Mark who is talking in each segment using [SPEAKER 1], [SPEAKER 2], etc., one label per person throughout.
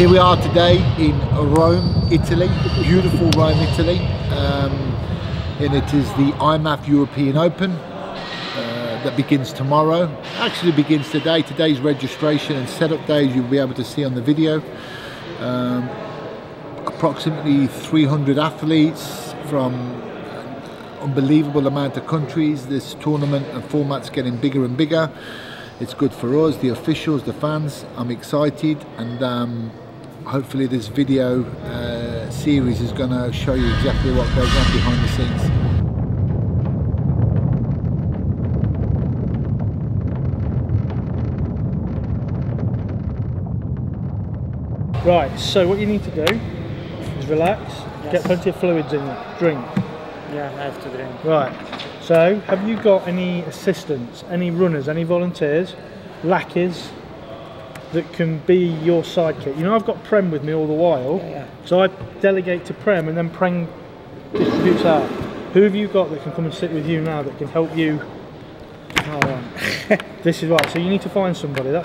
[SPEAKER 1] Here we are today in Rome, Italy, beautiful Rome, Italy, and it is the IMMAF European Open that begins tomorrow. Actually begins today. Today's registration and setup days you'll be able to see on the video. Approximately 300 athletes from unbelievable amount of countries. This tournament and format's getting bigger and bigger. It's good for us, the officials, the fans. I'm excited, and hopefully this video series is going to show you exactly what goes on behind the scenes.
[SPEAKER 2] Right, so what you need to do is relax, get plenty of fluids in you, drink.
[SPEAKER 3] Yeah, I have to drink.
[SPEAKER 2] Right, so have you got any assistants, any runners, any volunteers, lackeys that can be your sidekick? You know, I've got Prem with me all the while, so I delegate to Prem and then Prem distributes out. Who have you got that can come and sit with you now that can help you? Oh, right. This is right, so you need to find somebody. There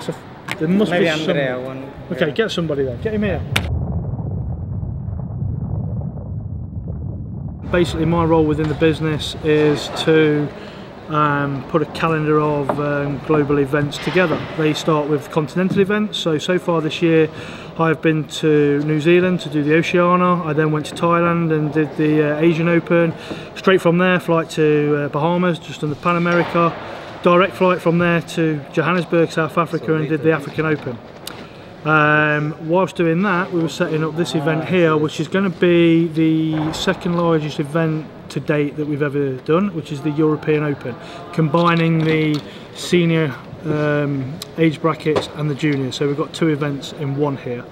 [SPEAKER 2] must
[SPEAKER 3] Maybe
[SPEAKER 2] be
[SPEAKER 3] Andrea
[SPEAKER 2] somebody.
[SPEAKER 3] one.
[SPEAKER 2] Okay, get somebody there, get him here. Basically my role within the business is to put a calendar of global events together. They start with continental events, so far this year I've been to New Zealand to do the Oceania. I then went to Thailand and did the Asian Open. Straight from there, flight to Bahamas, just on the Pan America. Direct flight from there to Johannesburg, South Africa, and did the African Open. Whilst doing that, we were setting up this event here, which is going to be the second largest event to date that we've ever done, which is the European Open, combining the senior age brackets and the junior. So we've got two events in one here.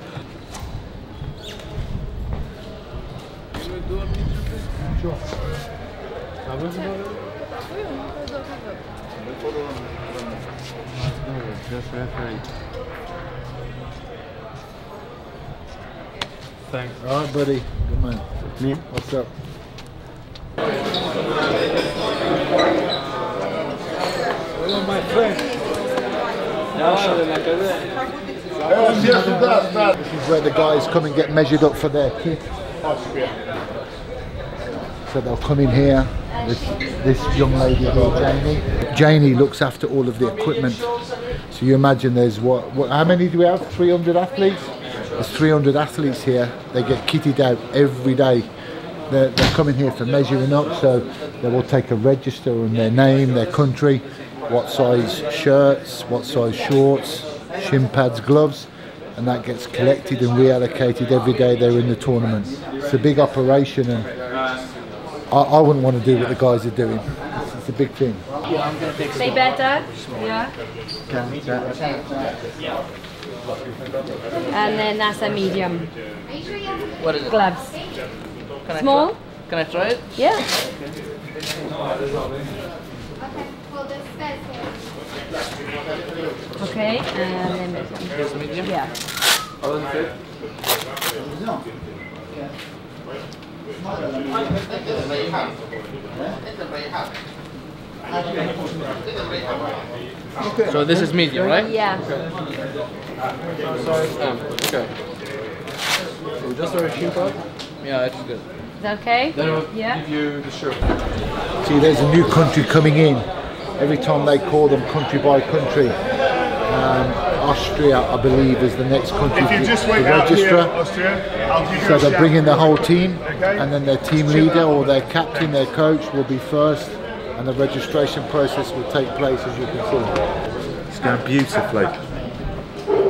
[SPEAKER 1] Thanks. All right, buddy. Good man. Me? What's up? Hello, my friend. This is where the guys come and get measured up for their kit. So they'll come in here. This young lady here, Janie. Janie looks after all of the equipment. So you imagine there's how many do we have? 300 athletes? There's 300 athletes here. They get kitted out every day. They're coming here for measuring up, so they will take a register on their name, their country, what size shirts, what size shorts, shin pads, gloves, and that gets collected and reallocated every day they're in the tournament. It's a big operation, and I wouldn't want to do what the guys are doing. It's a big thing.
[SPEAKER 4] They better? Yeah. And then that's a medium.
[SPEAKER 3] What is it?
[SPEAKER 4] Gloves. Small?
[SPEAKER 3] Can I try it?
[SPEAKER 4] Yeah. Okay, and then
[SPEAKER 3] Just medium?
[SPEAKER 4] yeah.
[SPEAKER 3] So this is medium, right?
[SPEAKER 4] Yeah.
[SPEAKER 3] Okay. So just a shin pad? Yeah, that's good.
[SPEAKER 4] Is that okay?
[SPEAKER 3] Then I'll
[SPEAKER 4] Yeah.
[SPEAKER 3] give you the shirt.
[SPEAKER 1] See, there's a new country coming in. Every time they call them country by country. Austria, I believe, is the next country to register. So they're bringing the whole team, and then their team leader or their captain, their coach will be first, and the registration process will take place, as you can see.
[SPEAKER 5] It's going beautifully,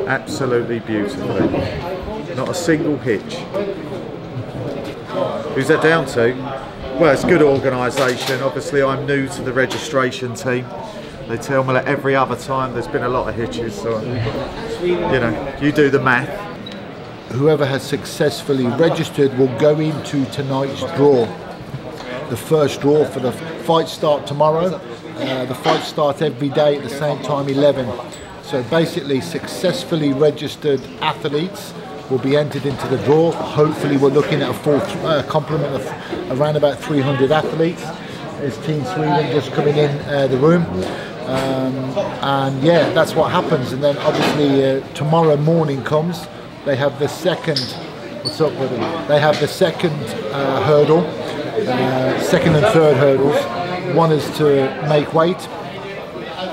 [SPEAKER 5] absolutely beautifully. Not a single hitch. Who's that down to? Well, it's good organisation. Obviously, I'm new to the registration team. They tell me that every other time there's been a lot of hitches, so you know, you do the math.
[SPEAKER 1] Whoever has successfully registered will go into tonight's draw. The first draw for the fights start tomorrow. The fights start every day at the same time, 11. So basically, successfully registered athletes will be entered into the draw. Hopefully, we're looking at a full complement of around about 300 athletes. There's Team Sweden just coming in the room. And yeah, that's what happens. And then obviously tomorrow morning comes, they have the second. What's up, buddy? They have the second hurdle, second and third hurdles. One is to make weight.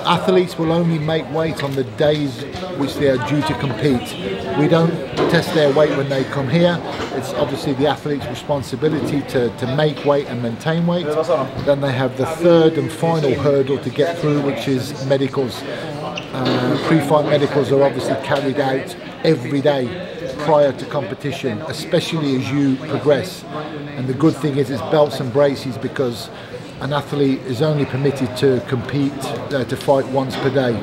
[SPEAKER 1] Athletes will only make weight on the days which they are due to compete. We don't test their weight when they come here. It's obviously the athlete's responsibility to make weight and maintain weight. Then they have the third and final hurdle to get through, which is medicals. Pre-fight medicals are obviously carried out every day prior to competition, especially as you progress. And the good thing is it's belts and braces, because an athlete is only permitted to compete, to fight once per day.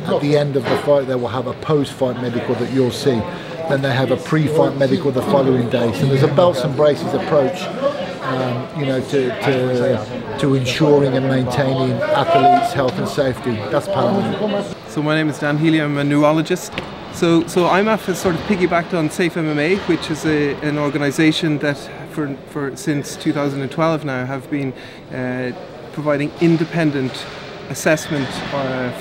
[SPEAKER 1] At the end of the fight, they will have a post-fight medical that you'll see. Then they have a pre-fight medical the following day. So there's a belts and braces approach, you know, to ensuring and maintaining athletes' health and safety. That's paramount.
[SPEAKER 6] So my name is Dan Healy. I'm a neurologist. So IMMAF has sort of piggybacked on Safe MMA, which is an organisation that since 2012 now have been providing independent assessment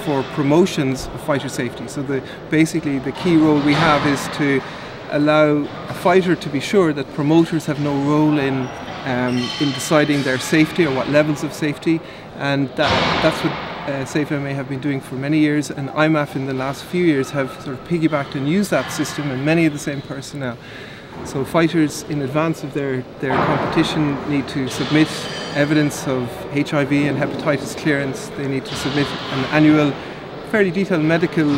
[SPEAKER 6] for promotions of fighter safety. So basically the key role we have is to allow a fighter to be sure that promoters have no role in deciding their safety or what levels of safety, and that's what Safe MMA have been doing for many years, and IMMAF in the last few years have sort of piggybacked and used that system, and many of the same personnel. So fighters in advance of their competition need to submit evidence of HIV and hepatitis clearance. They need to submit an annual, fairly detailed medical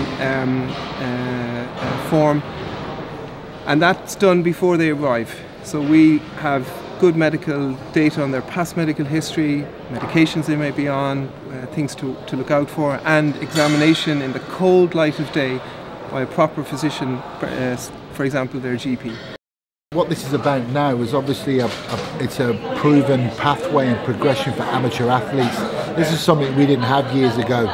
[SPEAKER 6] form, and that's done before they arrive. So we have good medical data on their past medical history, medications they may be on, things to look out for, and examination in the cold light of day by a proper physician, for example their GP.
[SPEAKER 1] What this is about now is obviously it's a proven pathway and progression for amateur athletes. This is something we didn't have years ago.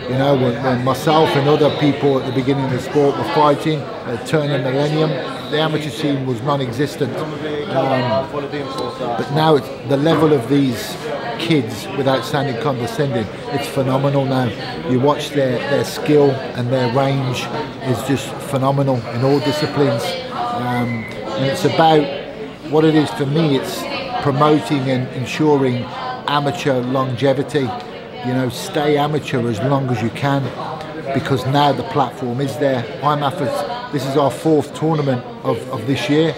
[SPEAKER 1] You know, when myself and other people at the beginning of the sport were fighting at turn of millennium, the amateur scene was non-existent. But now the level of these kids, without sounding condescending, it's phenomenal now. You watch their skill and their range is just phenomenal in all disciplines. And it's about what it is for me. It's promoting and ensuring amateur longevity. You know, stay amateur as long as you can, because now the platform is there. This is our fourth tournament of this year.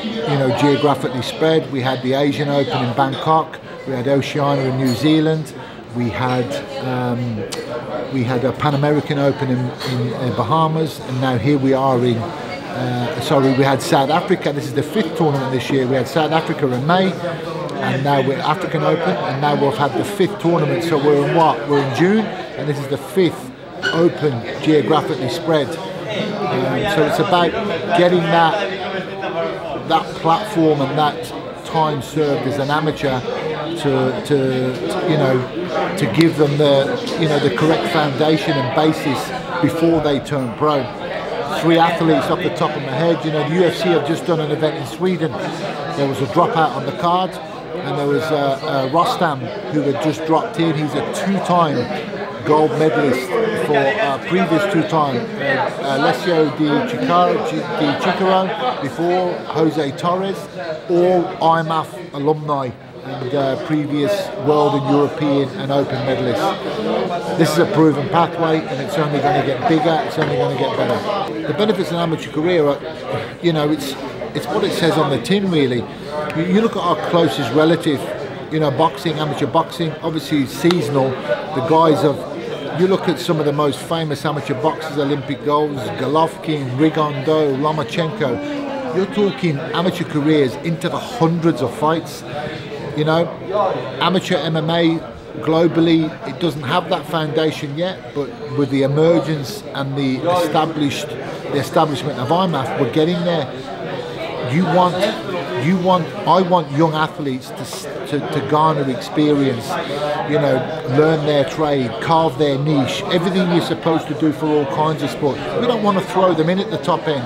[SPEAKER 1] You know, geographically spread. We had the Asian Open in Bangkok. We had Oceania in New Zealand. We had a Pan American Open in Bahamas, and now here we are in. We had South Africa. This is the fifth tournament this year. We had South Africa in May, and now we're African Open, and now we've had the fifth tournament. So we're in what? We're in June, and this is the fifth Open geographically spread. So it's about getting that platform and that time served as an amateur to give them the correct foundation and basis before they turn pro. 3 athletes off the top of my head. You know, the UFC have just done an event in Sweden. There was a dropout on the card, and there was Rostam who had just dropped in. He's a 2-time gold medalist for previous 2-time Alessio Di Cicaro, before Jose Torres, all IMMAF alumni and previous world and European and Open medalists. This is a proven pathway, and it's only going to get bigger, it's only going to get better. The benefits of an amateur career are, you know, it's what it says on the tin really. You look at our closest relative, you know, boxing, amateur boxing, obviously seasonal. The guys you look at some of the most famous amateur boxers, Olympic golds, Golovkin, Rigondeaux, Lomachenko. You're talking amateur careers into the hundreds of fights. You know, amateur MMA globally, it doesn't have that foundation yet, but with the emergence and the establishment of IMMAF, we're getting there. I want young athletes to garner experience, you know, learn their trade, carve their niche, everything you're supposed to do for all kinds of sport. We don't want to throw them in at the top end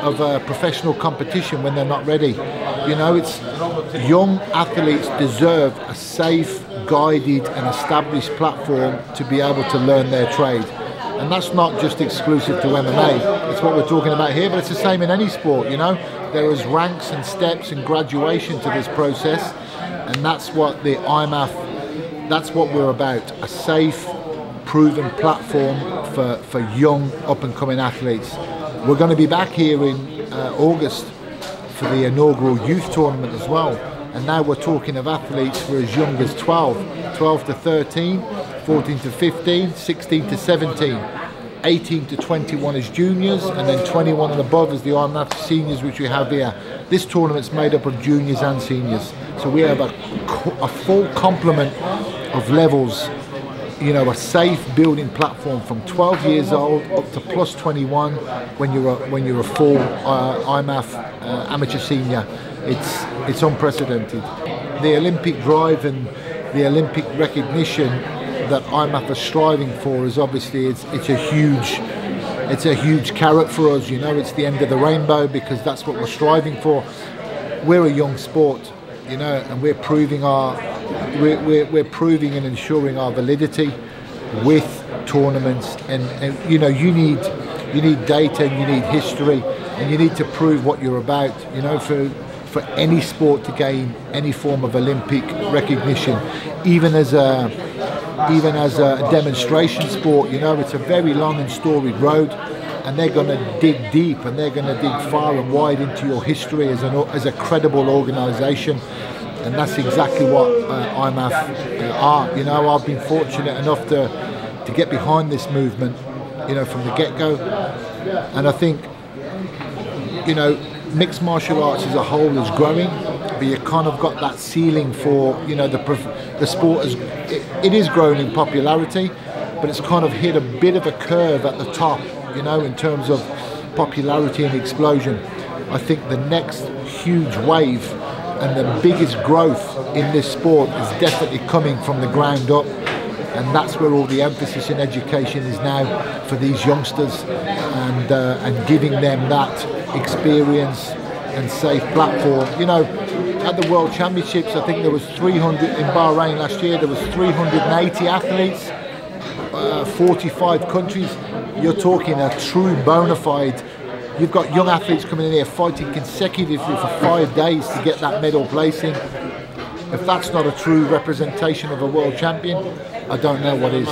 [SPEAKER 1] of a professional competition when they're not ready. You know, it's young athletes deserve a safe, guided and established platform to be able to learn their trade. And that's not just exclusive to MMA, it's what we're talking about here, but it's the same in any sport, you know. There is ranks and steps and graduation to this process, and that's what the IMMAF, that's what we're about, a safe, proven platform for young up-and-coming athletes. We're going to be back here in August for the inaugural youth tournament as well, and now we're talking of athletes who are as young as 12 to 13, 14 to 15, 16 to 17, 18 to 21 as juniors, and then 21 and above as the IMMAF seniors, which we have here. This tournament's made up of juniors and seniors, so we have a full complement of levels, you know, a safe building platform from 12 years old up to plus 21 when you're a full IMMAF amateur senior. It's unprecedented. The Olympic drive and the Olympic recognition that IMMAF are striving for is obviously it's a huge carrot for us. You know, it's the end of the rainbow because that's what we're striving for. We're a young sport, you know, and we're proving and ensuring our validity with tournaments, and you know, you need data and you need history and you need to prove what you're about, you know, for any sport to gain any form of Olympic recognition, even as a demonstration sport. You know, it's a very long and storied road, and they're going to dig deep and they're going to dig far and wide into your history as a credible organisation. And that's exactly what IMMAF are. You know, I've been fortunate enough to get behind this movement, you know, from the get-go. And I think, you know, mixed martial arts as a whole is growing, but you kind of got that ceiling for, you know, the sport it is growing in popularity, but it's kind of hit a bit of a curve at the top, you know, in terms of popularity and explosion. I think the next huge wave and the biggest growth in this sport is definitely coming from the ground up, and that's where all the emphasis in education is now for these youngsters, and giving them that experience and safe platform. You know, at the World Championships, I think there was 300 in Bahrain last year. There was 380 athletes, 45 countries. You're talking a true bona fide. You've got young athletes coming in here fighting consecutively for 5 days to get that medal placing. If that's not a true representation of a world champion, I don't know what is.